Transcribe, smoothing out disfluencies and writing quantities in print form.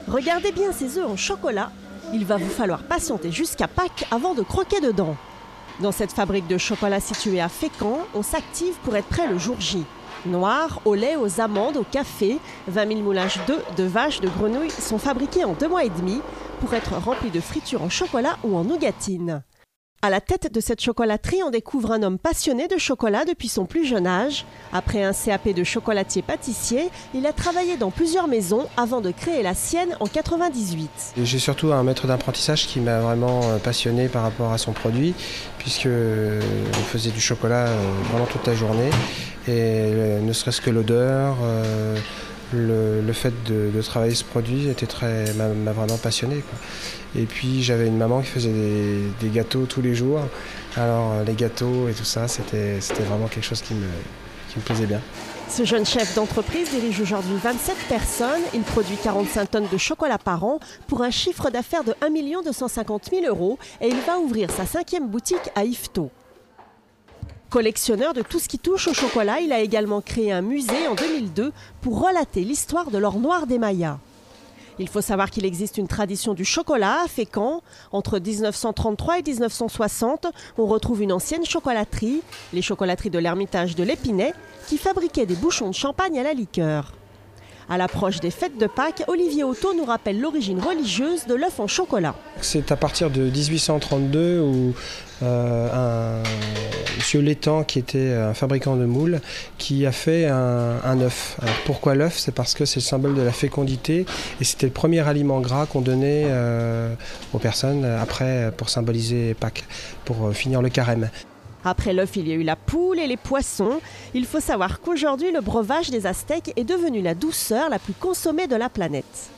Regardez bien ces œufs en chocolat. Il va vous falloir patienter jusqu'à Pâques avant de croquer dedans. Dans cette fabrique de chocolat située à Fécamp, on s'active pour être prêt le jour J. Noir, au lait, aux amandes, au café, 20 000 moulages d'œufs, de vaches, de grenouilles sont fabriqués en 2 mois et demi pour être remplis de fritures en chocolat ou en nougatine. À la tête de cette chocolaterie, on découvre un homme passionné de chocolat depuis son plus jeune âge. Après un CAP de chocolatier-pâtissier, il a travaillé dans plusieurs maisons avant de créer la sienne en 1998. J'ai surtout un maître d'apprentissage qui m'a vraiment passionné par rapport à son produit, puisqu'il faisait du chocolat vraiment toute la journée. Et ne serait-ce que l'odeur, le fait de travailler ce produit m'a vraiment passionné, quoi. Et puis j'avais une maman qui faisait des gâteaux tous les jours. Alors les gâteaux et tout ça, c'était vraiment quelque chose qui me plaisait bien. Ce jeune chef d'entreprise dirige aujourd'hui 27 personnes. Il produit 45 tonnes de chocolat par an pour un chiffre d'affaires de 1 250 000 € et il va ouvrir sa 5e boutique à Yvetot. Collectionneur de tout ce qui touche au chocolat, il a également créé un musée en 2002 pour relater l'histoire de l'or noir des Mayas. Il faut savoir qu'il existe une tradition du chocolat à Fécamp. Entre 1933 et 1960, on retrouve une ancienne chocolaterie, les chocolateries de l'Ermitage de l'Épinay, qui fabriquaient des bouchons de champagne à la liqueur. À l'approche des fêtes de Pâques, Olivier Otto nous rappelle l'origine religieuse de l'œuf en chocolat. C'est à partir de 1832 où monsieur Létang, qui était un fabricant de moules, qui a fait un œuf. Alors pourquoi l'œuf? C'est parce que c'est le symbole de la fécondité et c'était le premier aliment gras qu'on donnait aux personnes après pour symboliser Pâques, pour finir le carême. Après l'œuf, il y a eu la poule et les poissons. Il faut savoir qu'aujourd'hui, le breuvage des Aztèques est devenu la douceur la plus consommée de la planète.